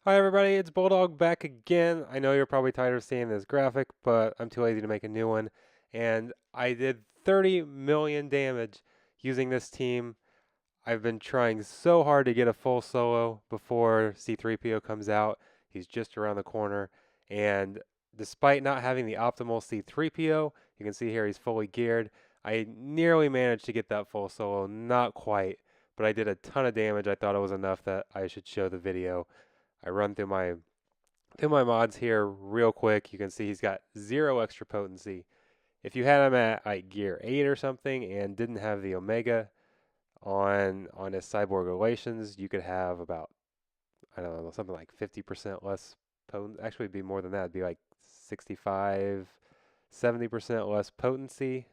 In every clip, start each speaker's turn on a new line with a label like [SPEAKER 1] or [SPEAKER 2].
[SPEAKER 1] Hi everybody, it's Bulldog back again. I know you're probably tired of seeing this graphic, but I'm too lazy to make a new one. And I did 30 million damage using this team. I've been trying so hard to get a full solo before C-3PO comes out. He's just around the corner. And despite not having the optimal C-3PO, you can see here he's fully geared. I nearly managed to get that full solo, not quite, but I did a ton of damage. I thought it was enough that I should show the video. I run through my mods here real quick. You can see he's got 0 extra potency. If you had him at like gear 8 or something and didn't have the Omega on his cyborg relations, you could have about, I don't know, something like 50% less potent. Actually, it'd be more than that. It'd be like 65, 70% less potency,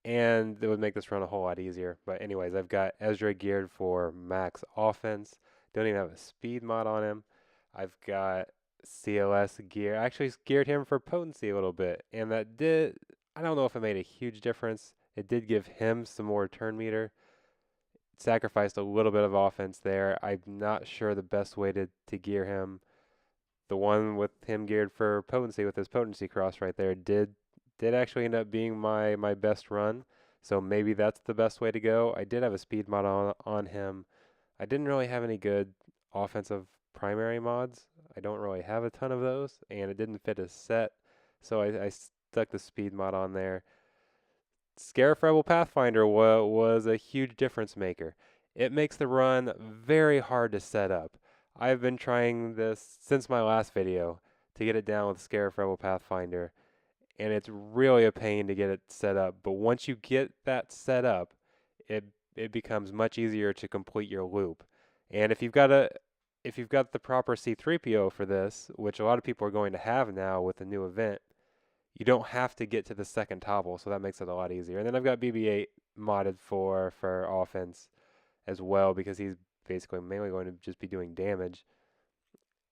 [SPEAKER 1] and it would make this run a whole lot easier. But anyways, I've got Ezra geared for max offense. Don't even have a speed mod on him. I've got CLS gear. I actually geared him for potency a little bit, and that did, I don't know if it made a huge difference. It did give him some more turn meter. Sacrificed a little bit of offense there. I'm not sure the best way to gear him. The one with him geared for potency with his potency cross right there did actually end up being my best run. So maybe that's the best way to go. I did have a speed mod on him. I didn't really have any good offensive primary mods. I don't really have a ton of those, and it didn't fit his set. So I stuck the speed mod on there. Scarif Rebel Pathfinder was a huge difference maker. It makes the run very hard to set up. I've been trying this since my last video to get it down with Scarif Rebel Pathfinder, and it's really a pain to get it set up. But once you get that set up, it it becomes much easier to complete your loop. And if you've got the proper C-3PO for this, which a lot of people are going to have now with the new event, you don't have to get to the second topple, so that makes it a lot easier. And then I've got BB-8 modded for offense as well because he's basically mainly going to just be doing damage.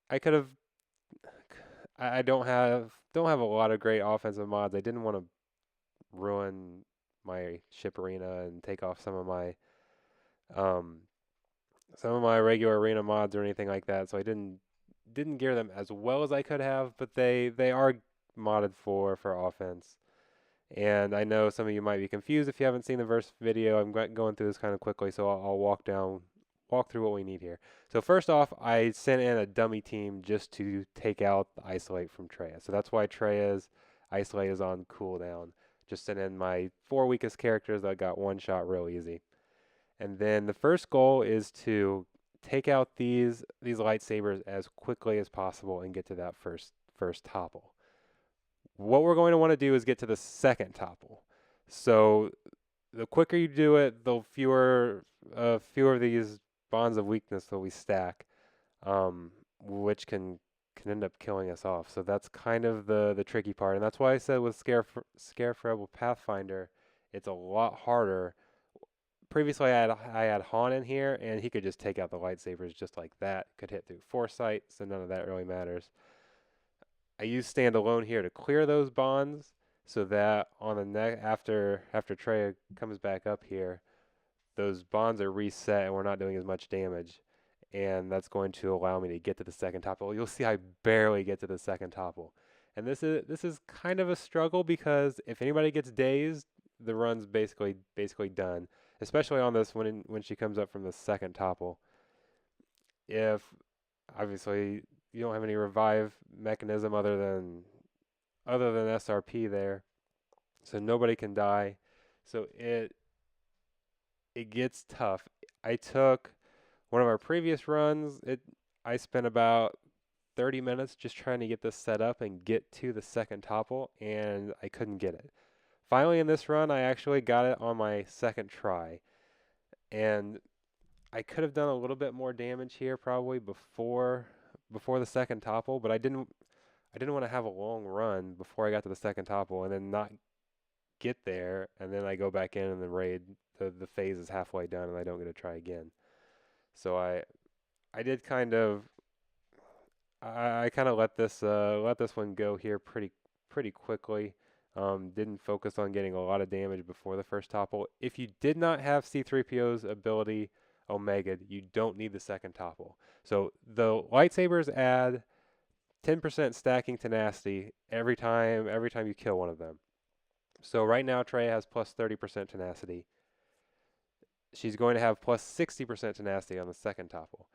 [SPEAKER 1] I could have I don't have a lot of great offensive mods. I didn't want to ruin my ship arena and take off um some of my regular arena mods or anything like that. So I didn't gear them as well as I could have, but they are modded for offense. And I know some of you might be confused if you haven't seen the verse video. I'm going through this kind of quickly, so I'll walk through what we need here. So first off, I sent in a dummy team just to take out the isolate from Treya. So that's why Treya's isolate is on cooldown. Just sent in my 4 weakest characters that got one shot real easy. And then the first goal is to take out these lightsabers as quickly as possible and get to that first topple. What we're going to want to do is get to the second topple. So the quicker you do it, the fewer of these bonds of weakness that we stack, which can end up killing us off. So that's kind of the tricky part, and that's why I said with Scare for Rebel Pathfinder, it's a lot harder. Previously, I had Han in here, and he could just take out the lightsabers just like that. Could hit through foresight, so none of that really matters. I use standalone here to clear those bonds so that on the after Treya comes back up here, those bonds are reset and we're not doing as much damage. And that's going to allow me to get to the second topple. You'll see I barely get to the second topple. And this is kind of a struggle because if anybody gets dazed, the run's basically done. Especially on this when she comes up from the second topple. If obviously you don't have any revive mechanism other than SRP there, so nobody can die. So it gets tough. I took one of our previous runs. I spent about 30 minutes just trying to get this set up and get to the second topple, and I couldn't get it. Finally, in this run, I actually got it on my second try, and I could have done a little bit more damage here probably before the second topple, but I didn't want to have a long run before I got to the second topple and then not get there, and then I go back in and the raid the phase is halfway done and I don't get to try again. So I did kind of I kind of let this one go here pretty quickly. Didn't focus on getting a lot of damage before the first topple. If you did not have C-3PO's ability Omega, you don't need the second topple. So the lightsabers add 10% stacking tenacity every time you kill one of them. So right now Trey has plus 30% tenacity. She's going to have plus 60% tenacity on the second topple.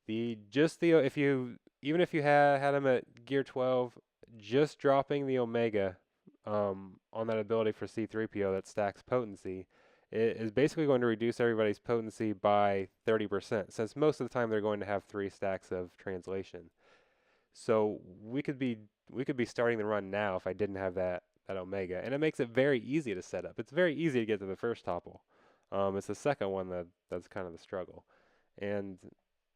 [SPEAKER 1] The just the if you even if you had him at gear 12, just dropping the Omega on that ability for C-3PO that stacks potency, it is basically going to reduce everybody's potency by 30%, since most of the time they're going to have 3 stacks of translation. So we could be starting the run now if I didn't have that Omega, and it makes it very easy to set up. It's very easy to get to the first topple. It's the second one that's kind of the struggle, and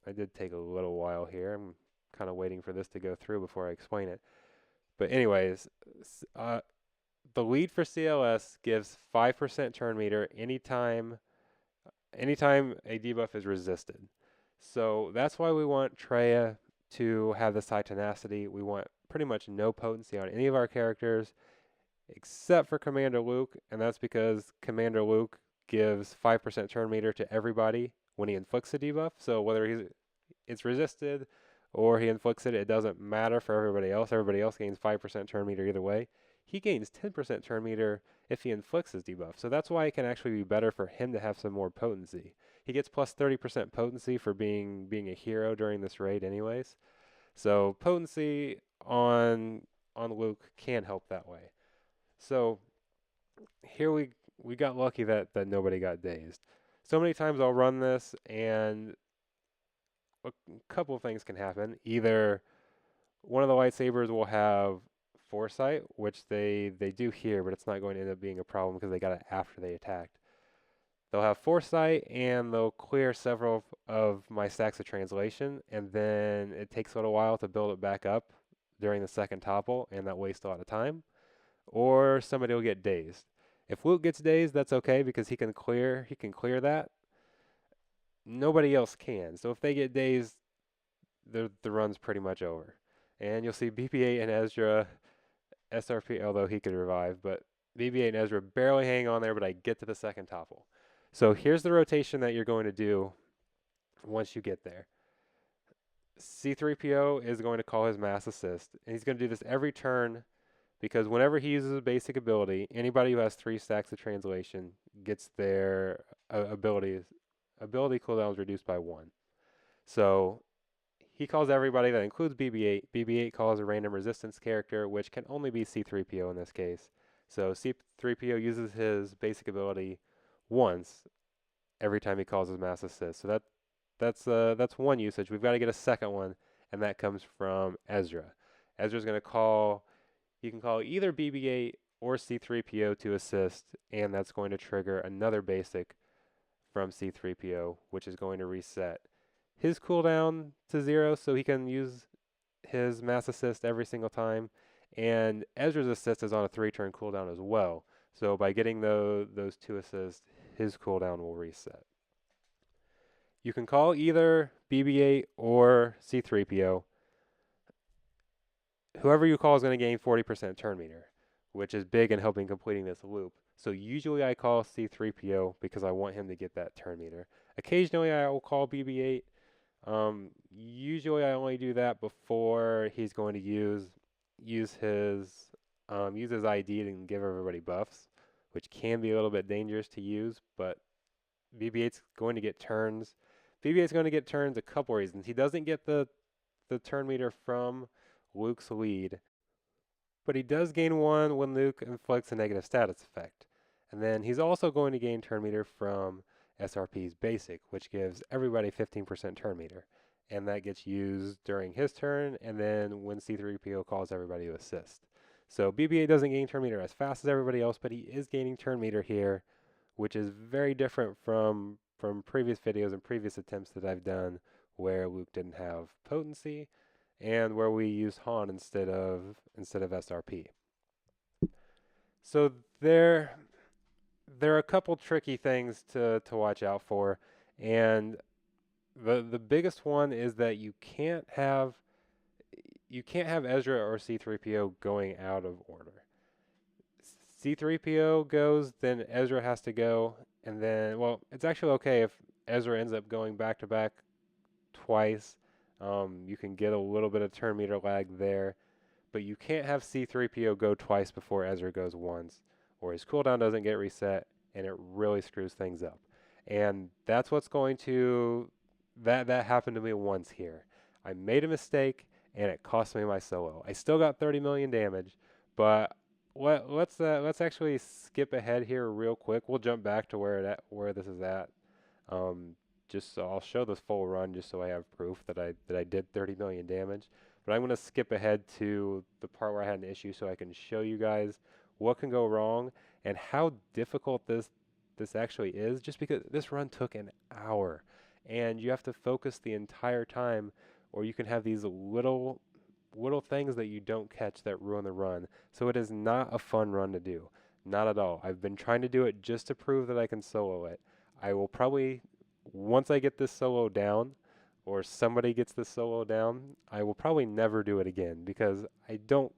[SPEAKER 1] I did take a little while here. I'm kind of waiting for this to go through before I explain it. But anyways, the lead for CLS gives 5% turn meter anytime a debuff is resisted. So that's why we want Traya to have this high tenacity. We want pretty much no potency on any of our characters except for Commander Luke, and that's because Commander Luke gives 5% turn meter to everybody when he inflicts a debuff. So whether it's resisted or he inflicts it, it doesn't matter for everybody else. Everybody else gains 5% turn meter either way. He gains 10% turn meter if he inflicts his debuff. So that's why it can actually be better for him to have some more potency. He gets plus 30% potency for being a hero during this raid anyways. So potency on Luke can help that way. So here we got lucky that nobody got dazed. So many times I'll run this and a couple of things can happen. Either one of the lightsabers will have foresight, which they do here, but it's not going to end up being a problem because they got it after they attacked. They'll have foresight and they'll clear several of my stacks of translation, and then it takes a little while to build it back up during the second topple, and that wastes a lot of time. Or somebody will get dazed. If Luke gets dazed, that's okay because he can clear that. Nobody else can. So if they get dazed, the run's pretty much over. And you'll see BB-8 and Ezra, SRP, although he could revive, but BB-8 and Ezra barely hang on there, but I get to the second topple. So here's the rotation that you're going to do once you get there. C-3PO is going to call his mass assist, and he's going to do this every turn because whenever he uses a basic ability, anybody who has 3 stacks of translation gets their ability cooldowns reduced by 1. So he calls everybody, that includes BB-8. BB-8 calls a random resistance character, which can only be C-3PO in this case. So C-3PO uses his basic ability once every time he calls his mass assist. So that's one usage. We've got to get a second one, and that comes from Ezra. Ezra's going to call. You can call either BB-8 or C-3PO to assist, and that's going to trigger another basic from C-3PO, which is going to reset his cooldown to 0, so he can use his mass assist every single time. And Ezra's assist is on a 3-turn cooldown as well. So by getting those 2 assists, his cooldown will reset. You can call either BB-8 or C-3PO. Whoever you call is going to gain 40% turn meter, which is big in helping completing this loop. So usually I call C-3PO because I want him to get that turn meter. Occasionally I will call BB-8. Usually I only do that before he's going to use his ID and give everybody buffs, which can be a little bit dangerous to use, but BB-8's going to get turns. BB-8's going to get turns a couple reasons. He doesn't get the turn meter from Luke's lead, but he does gain 1 when Luke inflicts a negative status effect. And then he's also going to gain turn meter from SRP's basic, which gives everybody 15% turn meter. And that gets used during his turn, and then when C-3PO calls everybody to assist. So BB-8 doesn't gain turn meter as fast as everybody else, but he is gaining turn meter here, which is very different from previous videos and previous attempts that I've done where Luke didn't have potency and where we used Han instead of SRP. So there are a couple tricky things to watch out for, and the biggest one is that you can't have Ezra or C-3PO going out of order. C-3PO goes, then Ezra has to go, and then, well, it's actually okay if Ezra ends up going back to back twice. You can get a little bit of turn meter lag there, but you can't have C-3PO go twice before Ezra goes once, or his cooldown doesn't get reset, and it really screws things up. And that's what's going to that happened to me once here. I made a mistake, and it cost me my solo. I still got 30 million damage, but let's actually skip ahead here real quick. We'll jump back to where this is at. Um, just so I'll show this full run just so I have proof that I did 30 million damage. But I'm going to skip ahead to the part where I had an issue so I can show you guys what can go wrong and how difficult this actually is, just because this run took an hour and you have to focus the entire time, or you can have these little things that you don't catch that ruin the run. So it is not a fun run to do. Not at all. I've been trying to do it just to prove that I can solo it. I will probably, once I get this solo down, or somebody gets this solo down, I will probably never do it again because I don't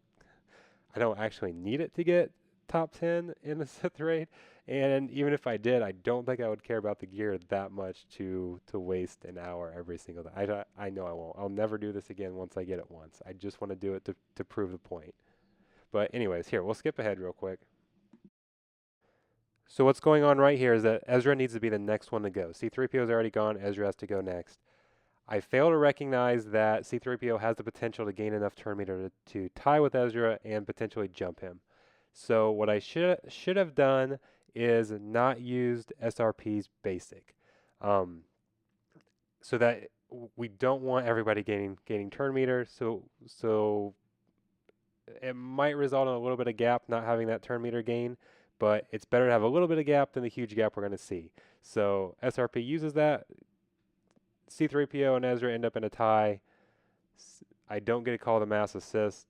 [SPEAKER 1] actually need it to get top 10 in the Sith raid. And even if I did, I don't think I would care about the gear that much to waste an hour every single time. I know I won't. I'll never do this again once I get it once. I just want to do it to prove the point. But anyways, here, we'll skip ahead real quick. So what's going on right here is that Ezra needs to be the next one to go. C-3PO is already gone. Ezra has to go next. I fail to recognize that C-3PO has the potential to gain enough turn meter to tie with Ezra and potentially jump him. So what I should have done is not used SRP's basic, um, so that we don't want everybody gaining turn meter. So it might result in a little bit of gap not having that turn meter gain, but it's better to have a little bit of gap than the huge gap we're going to see. So SRP uses that. C-3PO and Ezra end up in a tie. I don't get a call to mass assist,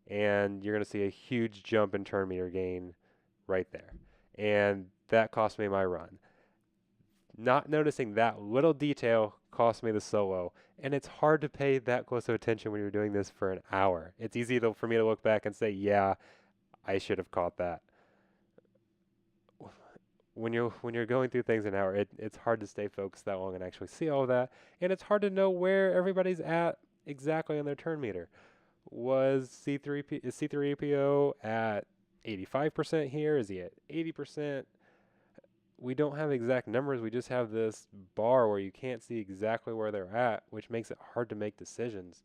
[SPEAKER 1] and you're going to see a huge jump in turn meter gain right there. And that cost me my run. Not noticing that little detail cost me the solo, and it's hard to pay that close of attention when you're doing this for an hour. It's easy for me to look back and say, yeah, I should have caught that. When you're going through things an hour, it's hard to stay focused that long and actually see all of that, and it's hard to know where everybody's at exactly on their turn meter. Was C3PO at 85% here? Is he at 80%? We don't have exact numbers. We just have this bar where you can't see exactly where they're at, which makes it hard to make decisions.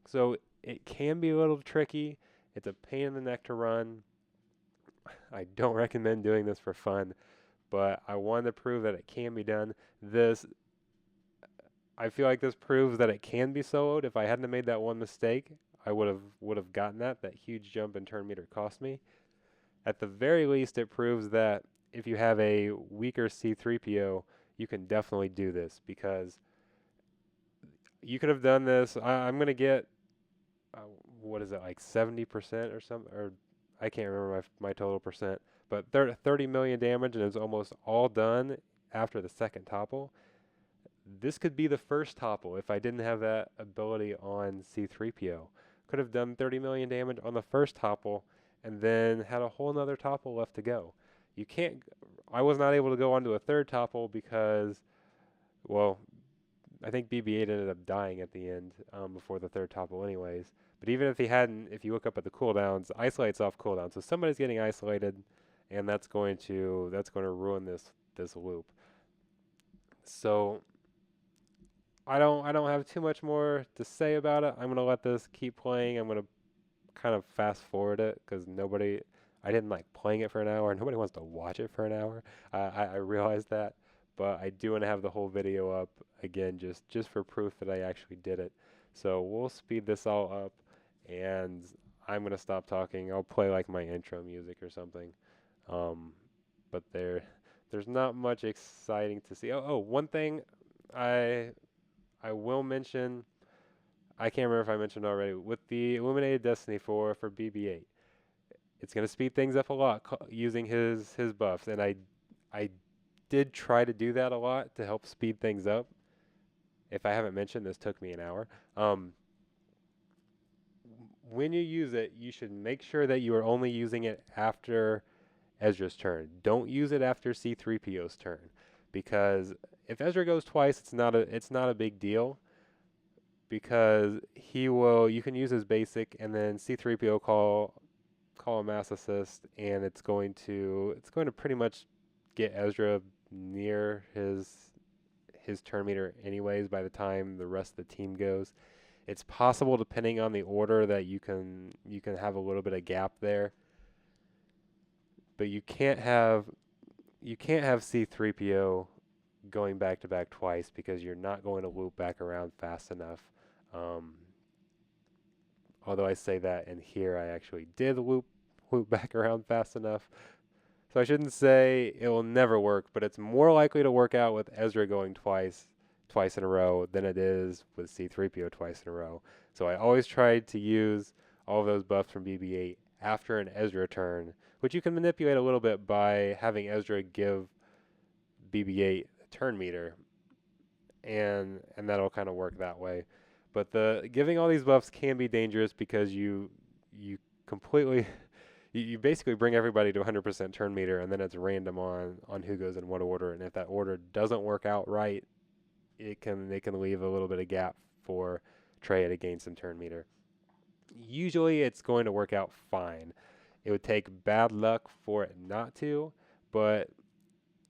[SPEAKER 1] So it can be a little tricky. It's a pain in the neck to run. I don't recommend doing this for fun, but I wanted to prove that it can be done. I feel like this proves that it can be soloed. If I hadn't made that one mistake, I would have gotten that huge jump in turn meter cost me. At the very least, it proves that if you have a weaker C-3PO, you can definitely do this, because you could have done this. I'm gonna get what is it, like 70% or something, or I can't remember my total percent, but 30 million damage, and it's almost all done after the second topple. This could be the first topple if I didn't have that ability on C-3PO. Could have done 30 million damage on the first topple and then had a whole nother topple left to go. You can't, I was not able to go onto a third topple because, well, I think BB-8 ended up dying at the end before the third topple anyways. But even if he hadn't, if you look up at the cooldowns, isolate's off cooldown. So somebody's getting isolated, and that's going to ruin this loop. So I don't have too much more to say about it. I'm gonna let this keep playing. I'm gonna kind of fast forward it because I didn't like playing it for an hour. Nobody wants to watch it for an hour. I realize that, but I do want to have the whole video up again, just for proof that I actually did it. So we'll speed this all up, and I'm gonna stop talking. I'll play like my intro music or something. Um, but there's not much exciting to see. One thing I I will mention, I can't remember if I mentioned already, with the Illuminated Destiny for BB-8, it's going to speed things up a lot using his buffs, and I did try to do that a lot to help speed things up. If I haven't mentioned, this took me an hour. When you use it, you should make sure that you are only using it after Ezra's turn. Don't use it after C-3PO's turn, because if Ezra goes twice, it's not a big deal because you can use his basic and then C-3PO call a mass assist, and it's going to pretty much get Ezra near his turn meter anyways by the time the rest of the team goes. It's possible, depending on the order, that you can have a little bit of gap there, but you can't have C-3PO going back to back twice because you're not going to loop back around fast enough. Um, Although I say that, and here I actually did loop back around fast enough. So I shouldn't say it will never work, but it's more likely to work out with Ezra going twice in a row than it is with C-3PO twice in a row. So I always tried to use all of those buffs from BB-8 after an Ezra turn, which you can manipulate a little bit by having Ezra give BB-8 a turn meter, and that'll kind of work that way. But the giving all these buffs can be dangerous because you completely you basically bring everybody to 100% turn meter, and then it's random on who goes in what order. And if that order doesn't work out right, it can leave a little bit of gap for Trey to gain some turn meter. Usually, it's going to work out fine. It would take bad luck for it not to, but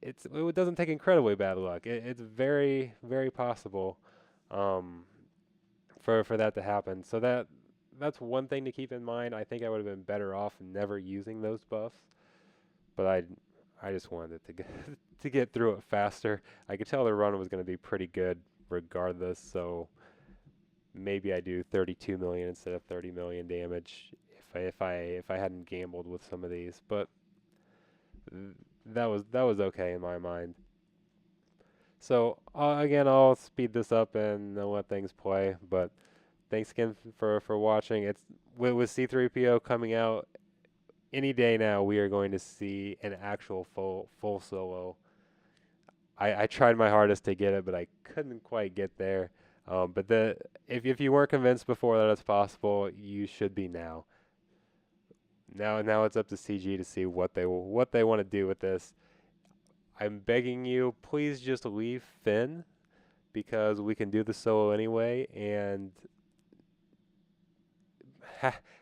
[SPEAKER 1] it doesn't take incredibly bad luck. It's very very possible um, for that to happen. So that's one thing to keep in mind. I think I would have been better off never using those buffs, but I just wanted to get to get through it faster. I could tell the run was going to be pretty good regardless, so maybe I do 32 million instead of 30 million damage if I hadn't gambled with some of these, but that was okay in my mind. So again, I'll speed this up and let things play. But thanks again for watching. It's with C-3PO coming out any day now. We are going to see an actual full solo. I tried my hardest to get it, but I couldn't quite get there. But if you weren't convinced before that it's possible, you should be now. Now it's up to CG to see what they want to do with this. I'm begging you, please just leave Finn because we can do the solo anyway, and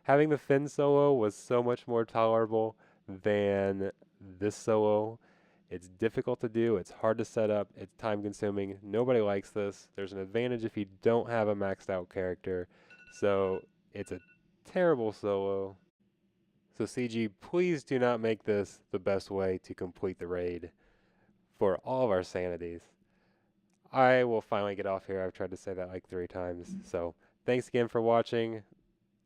[SPEAKER 1] having the Finn solo was so much more tolerable than this solo. It's difficult to do, it's hard to set up, it's time consuming. Nobody likes this. There's an advantage if you don't have a maxed out character. So it's a terrible solo. So CG, please do not make this the best way to complete the raid for all of our sanities. I will finally get off here. I've tried to say that like 3 times. So thanks again for watching.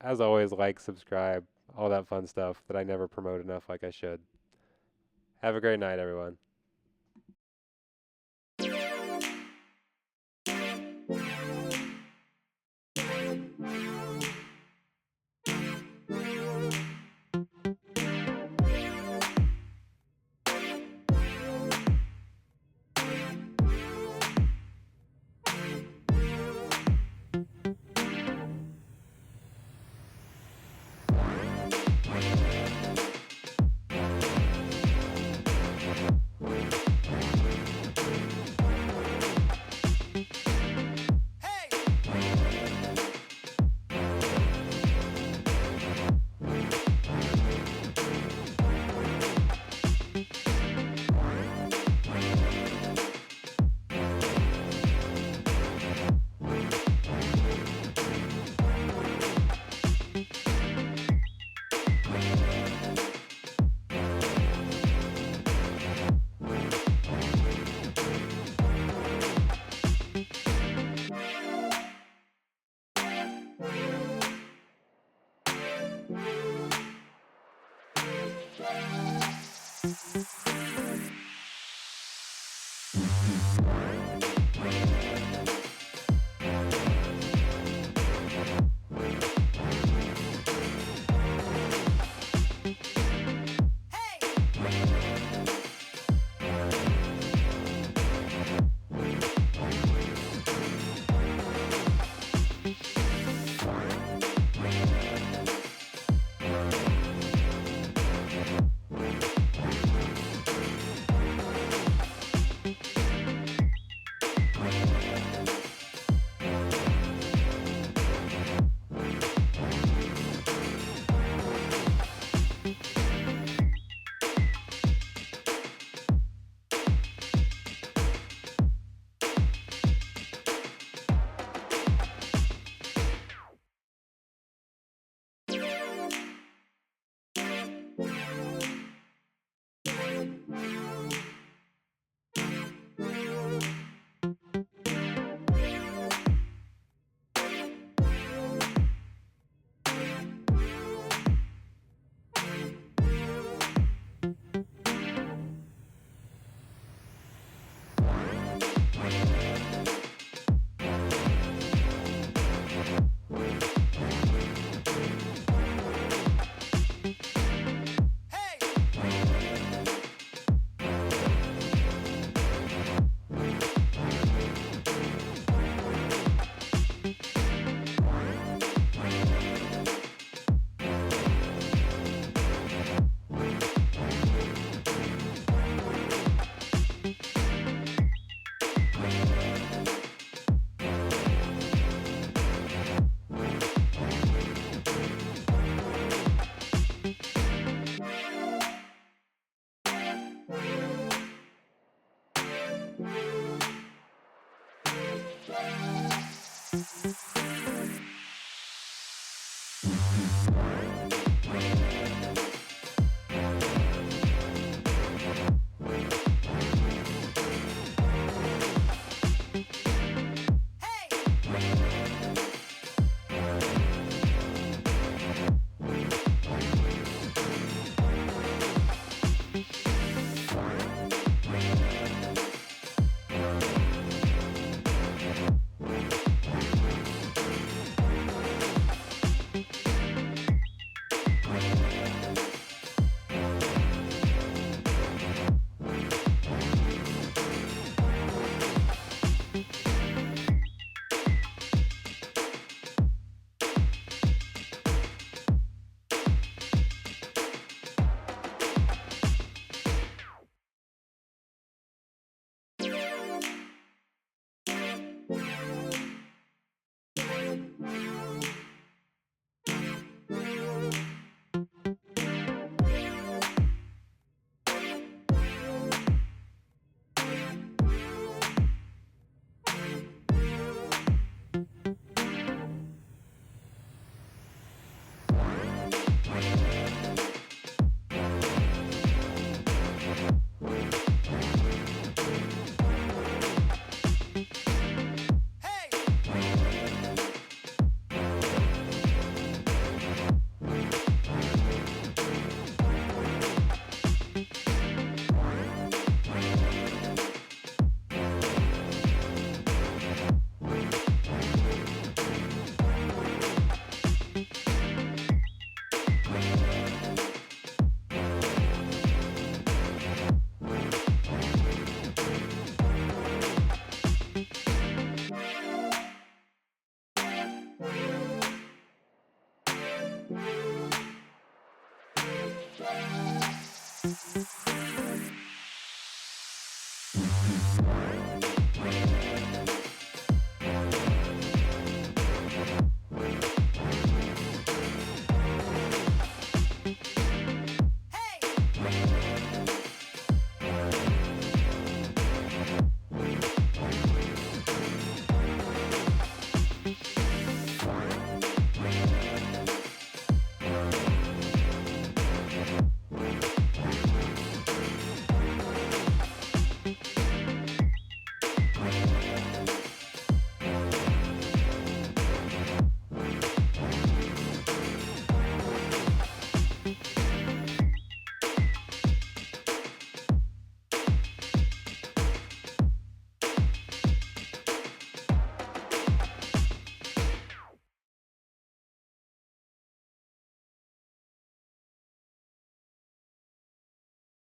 [SPEAKER 1] As always, like, subscribe, all that fun stuff that I never promote enough like I should. Have a great night, everyone.